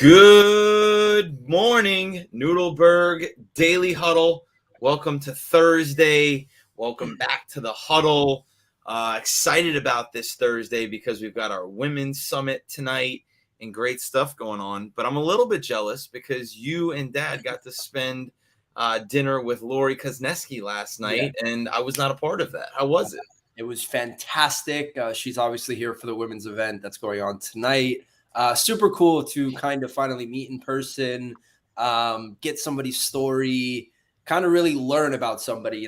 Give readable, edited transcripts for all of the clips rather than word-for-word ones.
Good morning, Nudelberg Daily Huddle. Welcome to Thursday. Welcome back to the Huddle. Excited about this Thursday because we've got our Women's Summit tonight and great stuff going on. But I'm a little bit jealous because you and Dad got to spend dinner with Lori Kosneski last night, and I was not a part of that. How was it? It was fantastic. She's obviously here for the women's event that's going on tonight. Super cool to kind of finally meet in person, get somebody's story, kind of really learn about somebody,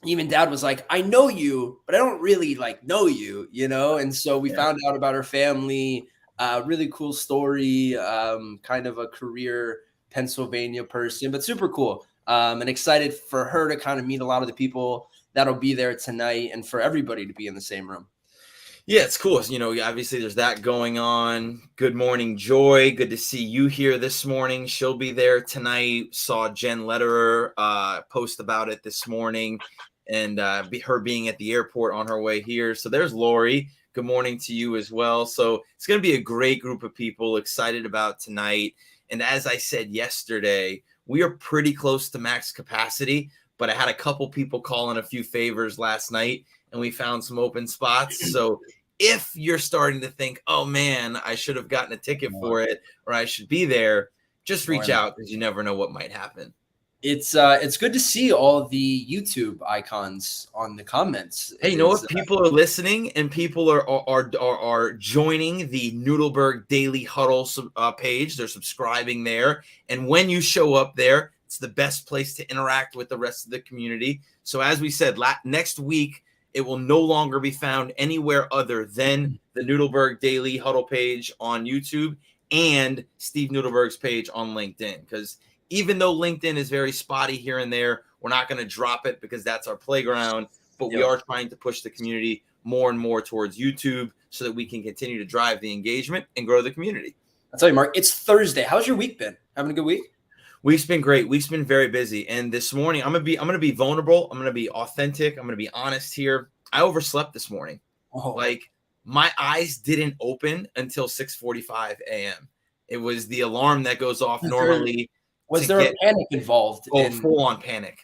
Even Dad was like, I know you, but I don't really know you, And so we found out about her family, really cool story, kind of a career Pennsylvania person, but super cool. And excited for her to kind of meet a lot of the people that'll be there tonight and for everybody to be in the same room. Yeah, it's cool. Obviously there's that going on. Good morning, Joy. Good to see you here this morning. She'll be there tonight. Saw Jen Lederer post about it this morning and her being at the airport on her way here. So there's Lori. Good morning to you as well. So it's going to be a great group of people excited about tonight. And as I said yesterday, we are pretty close to max capacity, but I had a couple people call in a few favors last night and we found some open spots. So if you're starting to think, oh man, I should have gotten a ticket for it or I should be there, just reach out because you never know what might happen. It's good to see all the YouTube icons on the comments. Hey, you know what? People are listening and people are joining the Nudelberg Daily Huddle page. They're subscribing there. And when you show up there, it's the best place to interact with the rest of the community. So as we said, next week, it will no longer be found anywhere other than the Nudelberg Daily Huddle page on YouTube and Steve Nudelberg's page on LinkedIn. Because even though LinkedIn is very spotty here and there, we're not going to drop it because that's our playground. But we are trying to push the community more and more towards YouTube so that we can continue to drive the engagement and grow the community. I'll tell you, Mark, it's Thursday. How's your week been? Having a good week? Week's been great. Week's been very busy. And this morning, I'm gonna be vulnerable. I'm gonna be authentic. I'm gonna be honest here. I overslept this morning. My eyes didn't open until 6:45 a.m. It was the alarm that goes off normally. Was there a panic involved? Full on panic.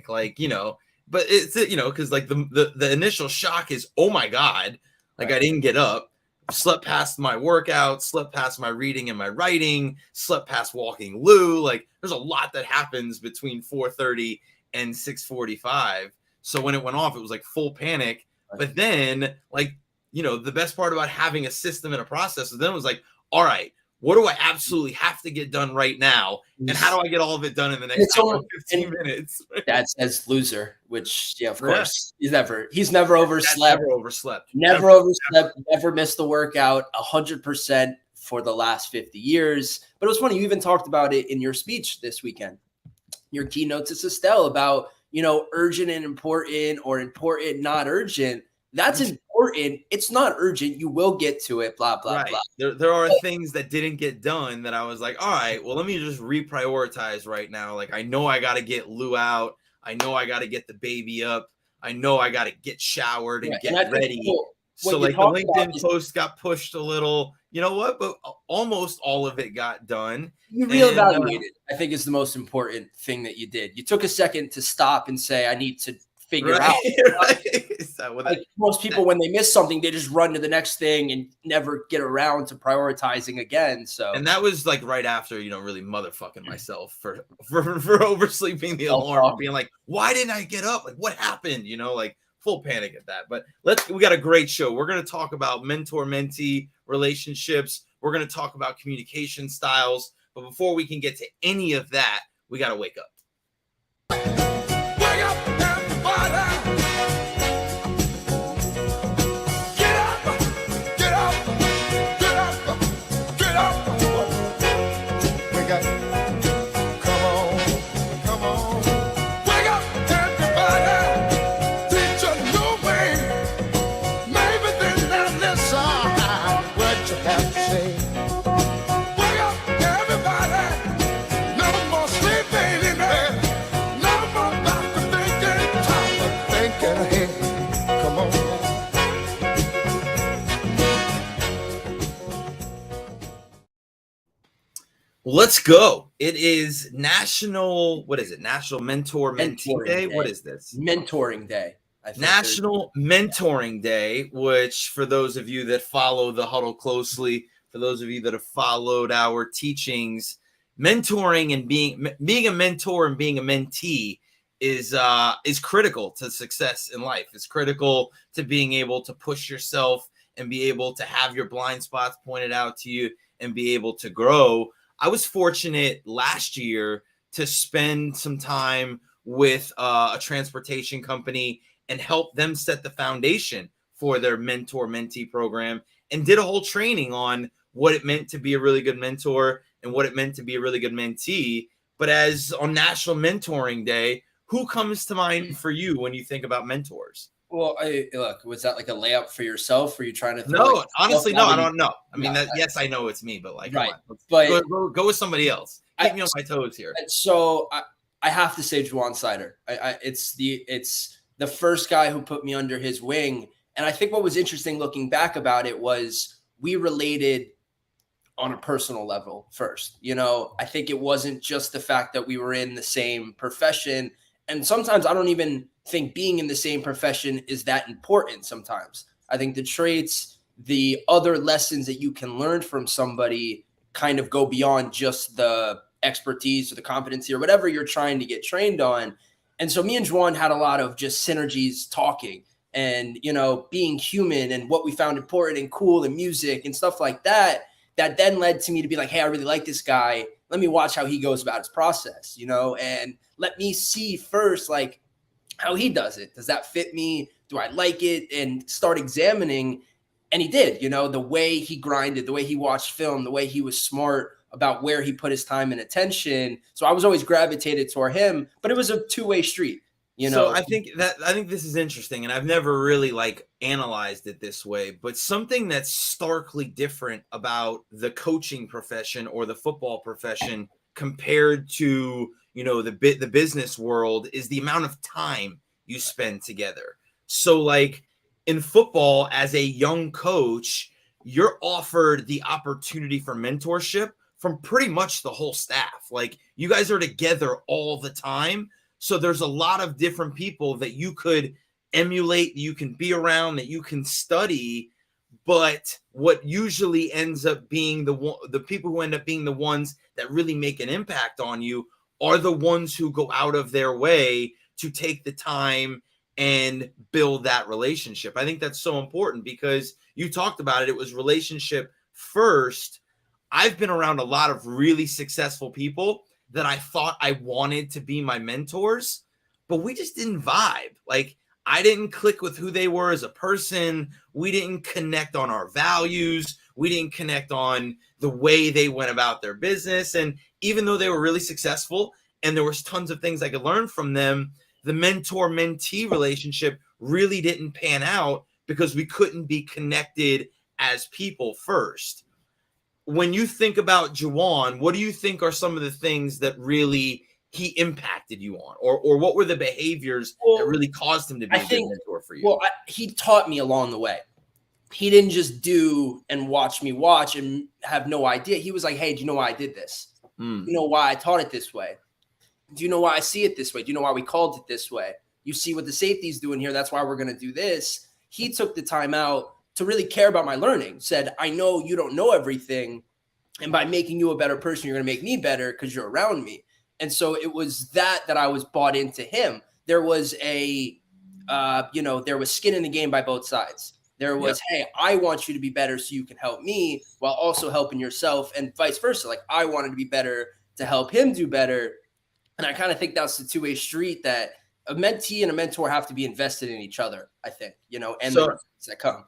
But it's because the initial shock is, oh my God, I didn't get up. Slept past my workout, slept past my reading and my writing, slept past walking Lou. There's a lot that happens between 4:30 and 6:45. So when it went off, it was full panic. But then, the best part about having a system and a process is then it was all right, what do I absolutely have to get done right now? And how do I get all of it done in the next 15 minutes? Dad says loser, which, of course, he's never overslept. Never overslept, never missed a workout, 100% for the last 50 years. But it was funny, you even talked about it in your speech this weekend. Your keynote to Estelle about, urgent and important or important, not urgent. That's important. It's not urgent. You will get to it, blah, blah, blah. There are things that didn't get done that I was all right, well, let me just reprioritize right now. I know I got to get Lou out. I know I got to get the baby up. I know I got to get showered and get ready. So the LinkedIn post got pushed a little, but almost all of it got done. You reevaluated, I think, is the most important thing that you did. You took a second to stop and say, I need to figure out. Most people, when they miss something, they just run to the next thing and never get around to prioritizing again. And that was right after, really motherfucking myself for oversleeping the alarm, being why didn't I get up? What happened? Full panic at that. But we got a great show. We're going to talk about mentor-mentee relationships. We're going to talk about communication styles. But before we can get to any of that, we got to wake up. Wake up, everybody. No more sleeping in the Let's go. It is what is it? National Mentor Mentee Mentoring Day? Day. What is this? Mentoring Day. I think National Mentoring Day, which for those of you that follow the Huddle closely, for those of you that have followed our teachings, mentoring and being a mentor and being a mentee is critical to success in life. It's critical to being able to push yourself and be able to have your blind spots pointed out to you and be able to grow. I was fortunate last year to spend some time with a transportation company and help them set the foundation for their mentor mentee program, and did a whole training on what it meant to be a really good mentor and what it meant to be a really good mentee. But as on National Mentoring Day, who comes to mind for you when you think about mentors? Well, look, was that like a layup for yourself? Were you trying to throw No, honestly, no, I already, don't know. I mean, no, yes, I know it's me, but like, come right. on, let's But go with somebody else. Keep I, me on my toes here. so I have to say Juwan Sider. It's the first guy who put me under his wing. And I think what was interesting looking back about it was we related on a personal level first. You know, I think it wasn't just the fact that we were in the same profession. And sometimes I don't even think being in the same profession is that important sometimes. I think the traits, the other lessons that you can learn from somebody kind of go beyond just the expertise or the competency or whatever you're trying to get trained on. And so me and Juwan had a lot of just synergies talking and, you know, being human and what we found important and cool and music and stuff like that. That then led to me to be like, hey, I really like this guy. Let me watch how he goes about his process, you know, and let me see first, like, how he does it. Does that fit me? Do I like it? And start examining. And he did, you know, the way he grinded, the way he watched film, the way he was smart about where he put his time and attention. So I was always gravitated toward him, but it was a two-way street, you So know. I think this is interesting, and I've never really like analyzed it this way, but something that's starkly different about the coaching profession or the football profession compared to, you know, the business world is the amount of time you spend together. So like in football, as a young coach, you're offered the opportunity for mentorship from pretty much the whole staff. Like you guys are together all the time. So there's a lot of different people that you could emulate, you can be around, that you can study. But what usually ends up being the people who end up being the ones that really make an impact on you are the ones who go out of their way to take the time and build that relationship. I think that's so important because you talked about it. It was relationship first. I've been around a lot of really successful people that I thought I wanted to be my mentors, but we just didn't vibe. Like I didn't click with who they were as a person. We didn't connect on our values. We didn't connect on the way they went about their business. And even though they were really successful and there was tons of things I could learn from them, the mentor-mentee relationship really didn't pan out because we couldn't be connected as people first. When you think about Juwan, what do you think are some of the things that really he impacted you on, or what were the behaviors that really caused him to be a good mentor for you? Well, he taught me along the way. He didn't just do and watch me watch and have no idea. He was like, hey, do you know why I did this? Do you know why I taught it this way? Do you know why I see it this way? Do you know why we called it this way? You see what the safety's doing here. That's why we're going to do this. He took the time out to really care about my learning, said, I know you don't know everything. And by making you a better person, you're going to make me better because you're around me. And so it was that I was bought into him. There was there was skin in the game by both sides. There was, hey, I want you to be better so you can help me while also helping yourself and vice versa. Like I wanted to be better to help him do better. And I kind of think that's the two-way street that a mentee and a mentor have to be invested in each other, I think, you know, and the results that come.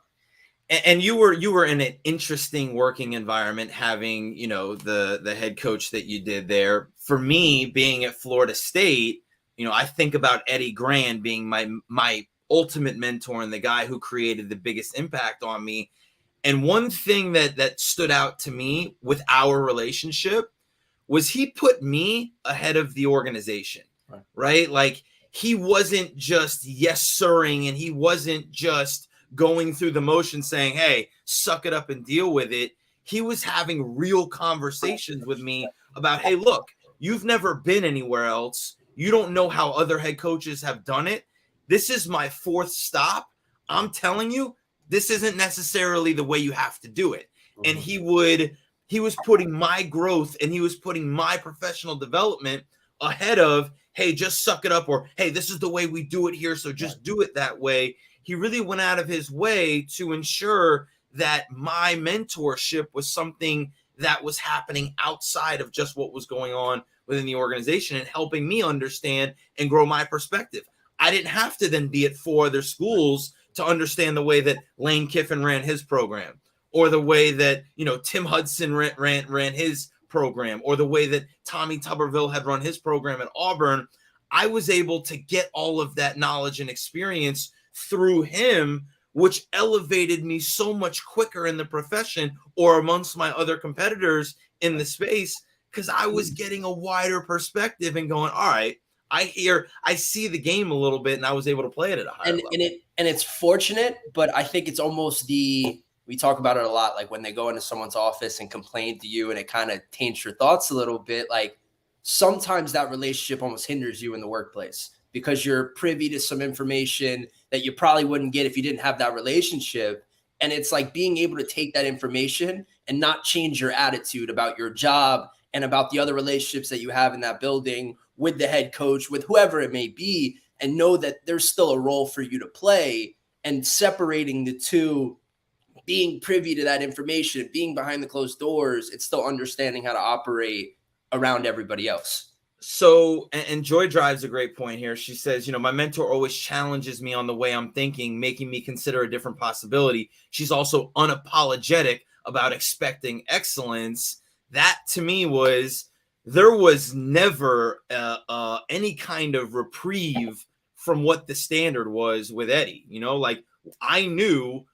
And you were in an interesting working environment, having, you know, the head coach that you did there. For me, being at Florida State, you know, I think about Eddie Grand being my ultimate mentor and the guy who created the biggest impact on me. And one thing that stood out to me with our relationship was he put me ahead of the organization, right? Like he wasn't just yes sirring, and he wasn't just going through the motion saying, hey, suck it up and deal with it. He was having real conversations with me about, hey, look, you've never been anywhere else. You don't know how other head coaches have done it. This is my fourth stop. I'm telling you, this isn't necessarily the way you have to do it. And he was putting my growth and he was putting my professional development ahead of, hey, just suck it up, or hey, this is the way we do it here, so just do it that way. He really went out of his way to ensure that my mentorship was something that was happening outside of just what was going on within the organization and helping me understand and grow my perspective. I didn't have to then be at 4 other schools to understand the way that Lane Kiffin ran his program, or the way that, Tim Hudson ran his program, or the way that Tommy Tuberville had run his program at Auburn. I was able to get all of that knowledge and experience through him, which elevated me so much quicker in the profession or amongst my other competitors in the space, because I was getting a wider perspective and going, all right, I see the game a little bit, and I was able to play it at a higher level. And it's fortunate, but I think it's almost we talk about it a lot, like when they go into someone's office and complain to you and it kind of taints your thoughts a little bit. Like sometimes that relationship almost hinders you in the workplace because you're privy to some information that you probably wouldn't get if you didn't have that relationship. And it's like being able to take that information and not change your attitude about your job and about the other relationships that you have in that building with the head coach, with whoever it may be, and know that there's still a role for you to play, and separating the two, being privy to that information, being behind the closed doors, it's still understanding how to operate around everybody else. So, and Joy drives a great point here. She says, my mentor always challenges me on the way I'm thinking, making me consider a different possibility. She's also unapologetic about expecting excellence. That to me there was never any kind of reprieve from what the standard was with Eddie. Like I knew,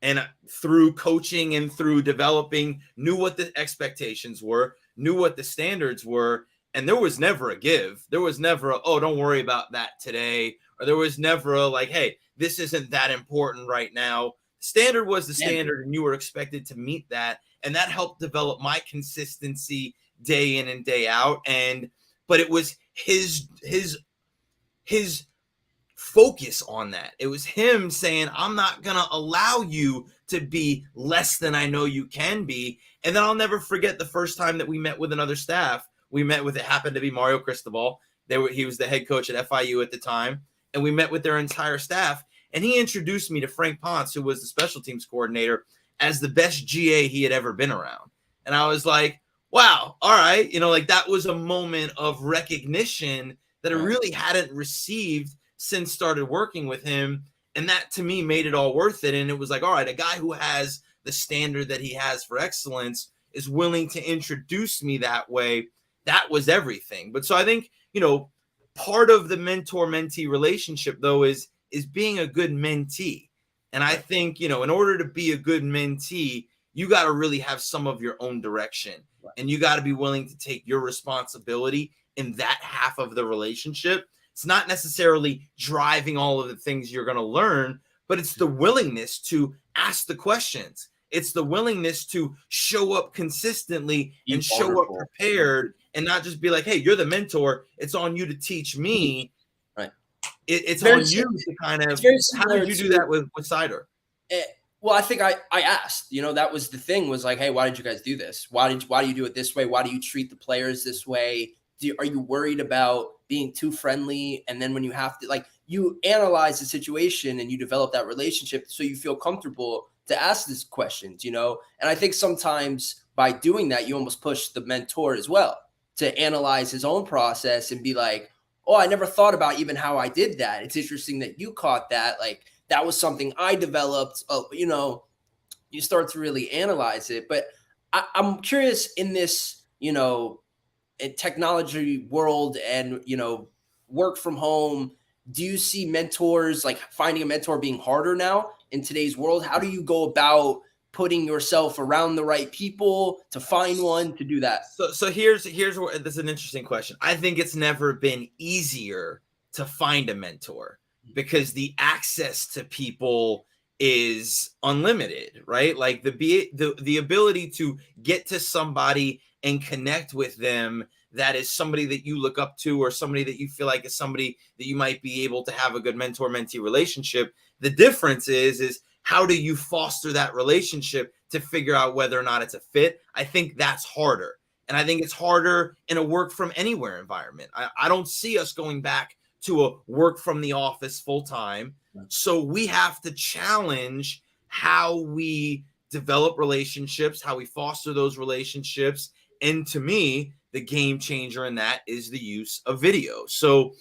and through coaching and through developing, knew what the expectations were, knew what the standards were. And there was never a give. There was never oh, don't worry about that today. Or there was never a like, hey, this isn't that important right now. Standard was the standard, and you were expected to meet that. And that helped develop my consistency day in and day out. But it was his focus on that. It was him saying, I'm not going to allow you to be less than I know you can be. And then I'll never forget the first time that we met with another staff. It happened to be Mario Cristobal. He was the head coach at FIU at the time. And we met with their entire staff. And he introduced me to Frank Ponce, who was the special teams coordinator, as the best GA he had ever been around. And I was like, wow, all right. Like that was a moment of recognition that I really hadn't received since started working with him. And that to me made it all worth it. And it was like, all right, a guy who has the standard that he has for excellence is willing to introduce me that way. That was everything. But so I think, part of the mentor-mentee relationship though is being a good mentee. And I think, in order to be a good mentee, you got to really have some of your own direction, and you got to be willing to take your responsibility in that half of the relationship. It's not necessarily driving all of the things you're going to learn, but it's the willingness to ask the questions. It's the willingness to show up consistently and show up prepared, and not just be like, hey, you're the mentor. It's on you to teach me. Right. It's on you to kind of, how did you do that with Sider? Well, I think I asked, that was the thing, was like, hey, why did you guys do this? Why do you do it this way? Why do you treat the players this way? Are you worried about being too friendly? And then when you have to, you analyze the situation and you develop that relationship so you feel comfortable to ask these questions, And I think sometimes by doing that, you almost push the mentor as well to analyze his own process and be like, oh, I never thought about even how I did that. It's interesting that you caught that. Like, that was something I developed. You start to really analyze it. But I'm curious in this, technology world and, work from home, do you see mentors, like finding a mentor, being harder now in today's world? How do you go about putting yourself around the right people to find one to do that? So here's where this is an interesting question. I think it's never been easier to find a mentor because the access to people is unlimited, right? Like the ability to get to somebody and connect with them that is somebody that you look up to, or somebody that you feel like is somebody that you might be able to have a good mentor-mentee relationship. The difference is how do you foster that relationship to figure out whether or not it's a fit? I think that's harder. And I think it's harder in a work from anywhere environment. I don't see us going back to a work from the office full time. So we have to challenge how we develop relationships, how we foster those relationships. And to me, the game changer in that is the use of video. So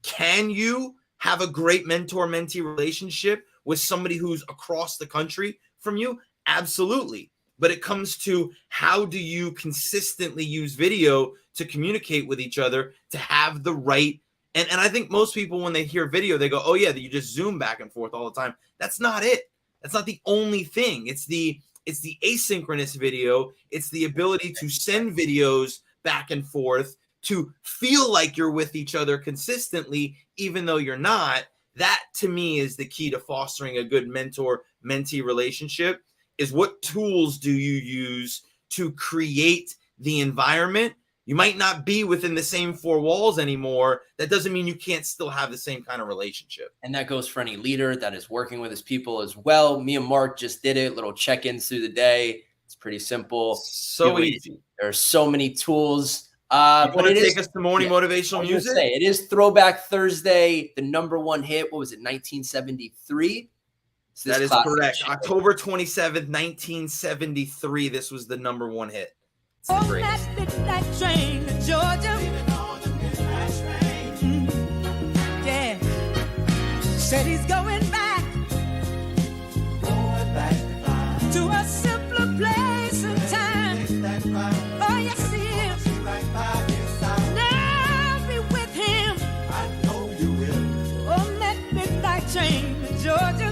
can you have a great mentor-mentee relationship with somebody who's across the country from you? Absolutely. But it comes to how do you consistently use video to communicate with each other, to have the right. And I think most people, when they hear video, they go, oh yeah, you just zoom back and forth all the time. That's not it. That's not the only thing. It's the asynchronous video. It's the ability to send videos back and forth, to feel like you're with each other consistently, even though you're not. That to me is the key to fostering a good mentor-mentee relationship, is what tools do you use to create the environment? You might not be within the same four walls anymore. That doesn't mean you can't still have the same kind of relationship. And that goes for any leader that is working with his people as well. Me and Mark just did it. Little check-ins through the day. It's pretty simple. So easy. There are so many tools. But it take us to morning motivational music? It is Throwback Thursday. The #1 hit, what was it, 1973? That is correct. October 27th, 1973. This was the #1 hit. It's the greatest. On that midnight train to Georgia. Yeah. Said he's going back to a simpler place and time. Oh, yes, he is. Now be with him. I know you will. On that midnight train to Georgia.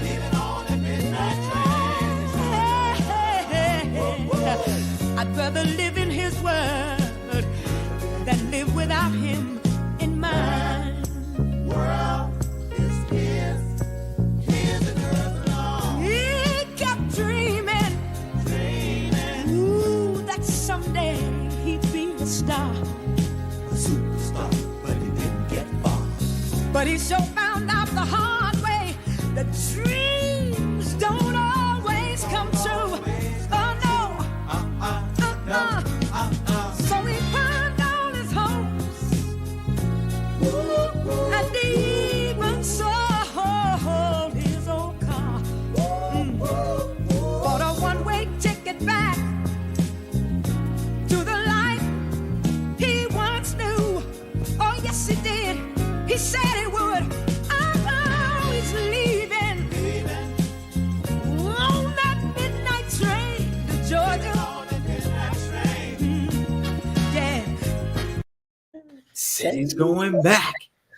I'd rather live in his word than live without him in mine. World is his and hers alone. He kept dreaming, ooh, that someday he'd be a star. A superstar, but he didn't get far. But he sure found out the hard way that dreams don't always come true. So he burned all his hopes, and even sold his old car. Bought a one-way ticket back to the life he once knew. Oh, yes, he did. He said he would. I'm always leaving on that midnight train to Georgia. City's going back.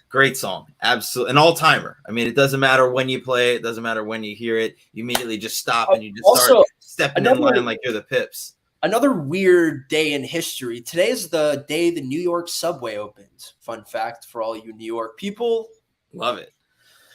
Great song. Absolutely. An all-timer. I mean, it doesn't matter when you play it. It doesn't matter when you hear it. You immediately just stop and you just start stepping in line like you're the Pips. Another weird day in history. Today is the day the New York subway opens. Fun fact for all you New York people. Love it.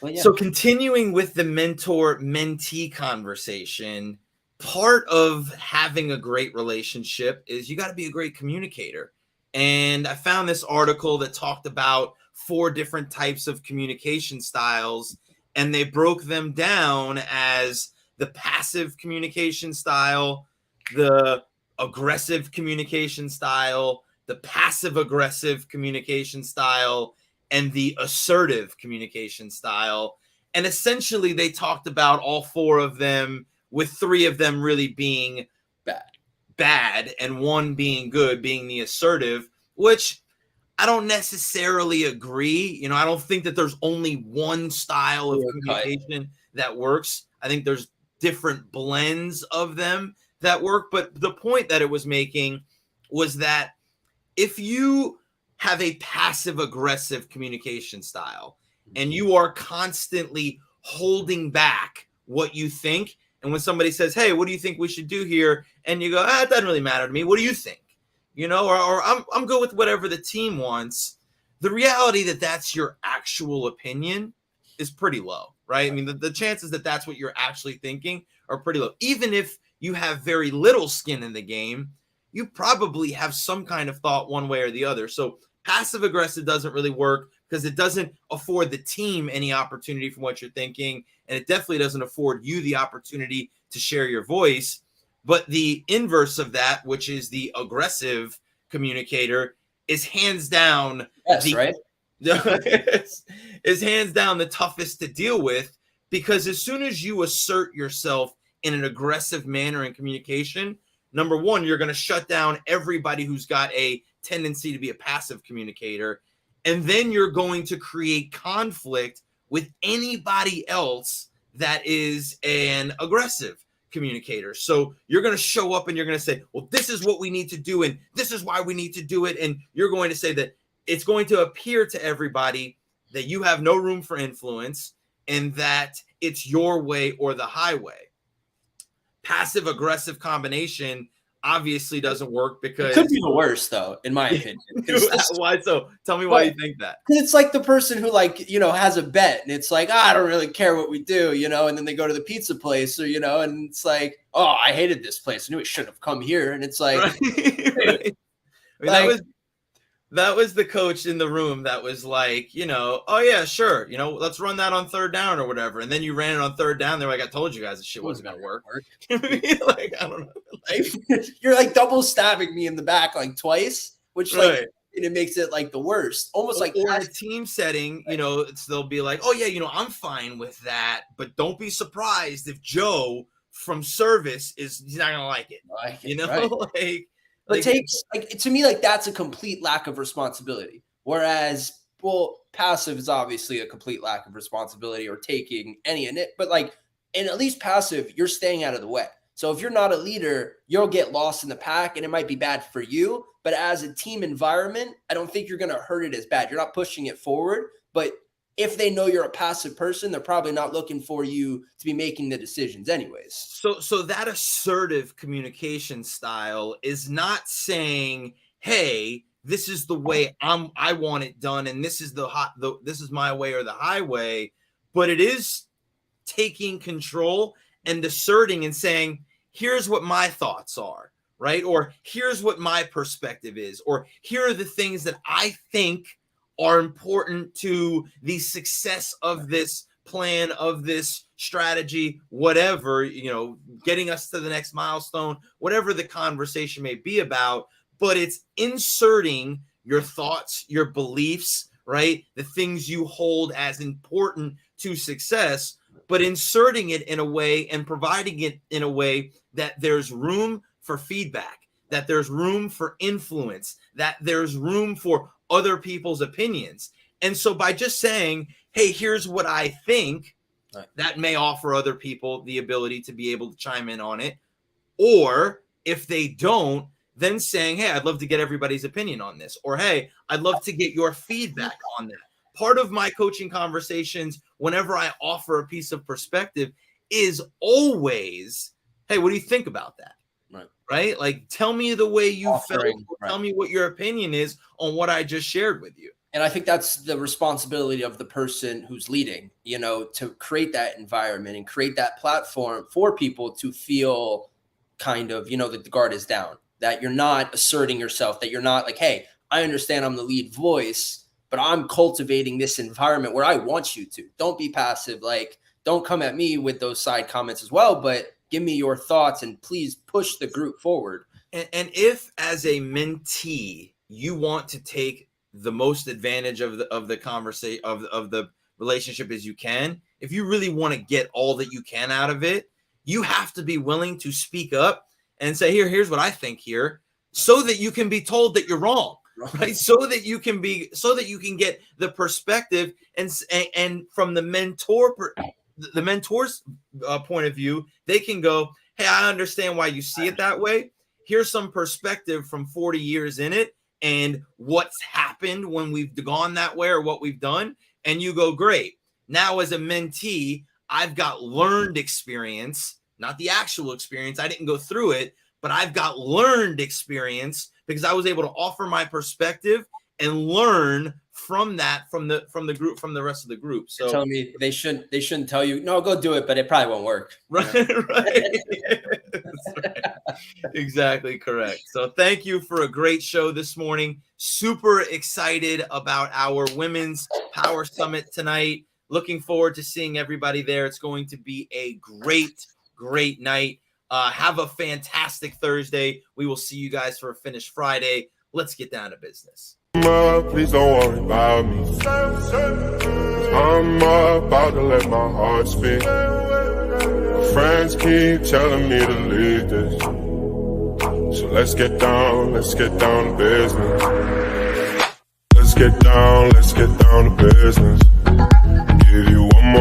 Well, yeah. So continuing with the mentor-mentee conversation, part of having a great relationship is you got to be a great communicator. And I found this article that talked about 4 different types of communication styles, and they broke them down as the passive communication style, the aggressive communication style, the passive-aggressive communication style, and the assertive communication style. And essentially, they talked about all 4 of them, with 3 of them really being bad and 1 being good, being the assertive, which I don't necessarily agree. You know, I don't think that there's only one style of communication that works. I think there's different blends of them that work. But the point that it was making was that if you have a passive aggressive communication style and you are constantly holding back what you think, and when somebody says, hey, what do you think we should do here? And you go, it doesn't really matter to me. What do you think? You know, or I'm good with whatever the team wants. The reality that that's your actual opinion is pretty low. right? I mean, the chances that that's what you're actually thinking are pretty low. Even if you have very little skin in the game, you probably have some kind of thought one way or the other. So passive aggressive doesn't really work because it doesn't afford the team any opportunity from what you're thinking. And it definitely doesn't afford you the opportunity to share your voice. But the inverse of that, which is the aggressive communicator, is hands down right? is hands down the toughest to deal with, because as soon as you assert yourself in an aggressive manner in communication, number one, you're going to shut down everybody who's got a tendency to be a passive communicator. And then you're going to create conflict with anybody else that is an aggressive communicator. So you're going to show up and you're going to say, well, this is what we need to do, and this is why we need to do it. And you're going to say that it's going to appear to everybody that you have no room for influence and that it's your way or the highway. Passive aggressive combination obviously doesn't work because it could be the worst, though, in my opinion. Why so? Tell me why you think that. It's like the person who, like, you know, has a bet and it's like, I don't really care what we do, you know, and then they go to the pizza place, or, you know, and it's like, oh, I hated this place. I knew it shouldn't have come here. And it's like, right. I mean, that was the coach in the room that was like, you know, oh yeah, sure, you know, let's run that on third down or whatever. And then you ran it on third down. They're like, I told you guys this shit wasn't gonna work. Like, I don't know. Like, you're like double stabbing me in the back like twice, which like and it makes it like the worst. Almost like or in a team setting, you know, they'll be like, oh yeah, you know, I'm fine with that, but don't be surprised if Joe from service he's not gonna like it. You know, right. But takes like to me, like that's a complete lack of responsibility. Whereas, well, passive is obviously a complete lack of responsibility or taking any in it. But like, in at least passive, you're staying out of the way. So if you're not a leader, you'll get lost in the pack, and it might be bad for you. But as a team environment, I don't think you're going to hurt it as bad. You're not pushing it forward. But if they know you're a passive person, they're probably not looking for you to be making the decisions anyways. So that assertive communication style is not saying, hey, this is the way I want it done, and this is this is my way or the highway, but it is taking control and asserting and saying, here's what my thoughts are, right? Or here's what my perspective is, or here are the things that I think are important to the success of this plan, of this strategy, whatever, you know, getting us to the next milestone, whatever the conversation may be about. But it's inserting your thoughts, your beliefs, right? The things you hold as important to success, but inserting it in a way and providing it in a way that there's room for feedback, that there's room for influence, that there's room for other people's opinions. And so by just saying, hey, here's what I think, that may offer other people the ability to be able to chime in on it. Or if they don't, then saying, hey, I'd love to get everybody's opinion on this. Or, hey, I'd love to get your feedback on that. Part of my coaching conversations, whenever I offer a piece of perspective, is always, hey, what do you think about that? Right? Like, tell me the way you felt. Tell me what your opinion is on what I just shared with you. And I think that's the responsibility of the person who's leading, you know, to create that environment and create that platform for people to feel kind of, you know, that the guard is down, that you're not asserting yourself, that you're not like, hey, I understand I'm the lead voice, but I'm cultivating this environment where I want you to. Don't be passive. Like, don't come at me with those side comments as well, but give me your thoughts and please push the group forward. And if as a mentee, you want to take the most advantage of the conversation of the relationship as you can, if you really want to get all that you can out of it, you have to be willing to speak up and say, here's what I think here, so that you can be told that you're wrong. Right. So that you can get the perspective and from the mentor's point of view, they can go, hey, I understand why you see it that way. Here's some perspective from 40 years in it and what's happened when we've gone that way or what we've done. And you go, great. Now as a mentee, I've got learned experience, not the actual experience. I didn't go through it, but I've got learned experience because I was able to offer my perspective and learn from the rest of the group. So tell me they shouldn't tell you, no, go do it, but it probably won't work. Right. That's right. Exactly correct. So thank you for a great show this morning. Super excited about our Women's Power Summit tonight. Looking forward to seeing everybody there. It's going to be a great night. Have a fantastic Thursday. We will see you guys for a Finish Friday. Let's get down to business. Please don't worry about me. I'm about to let my heart speak. My friends keep telling me to leave this. So let's get down to business. Let's get down to business.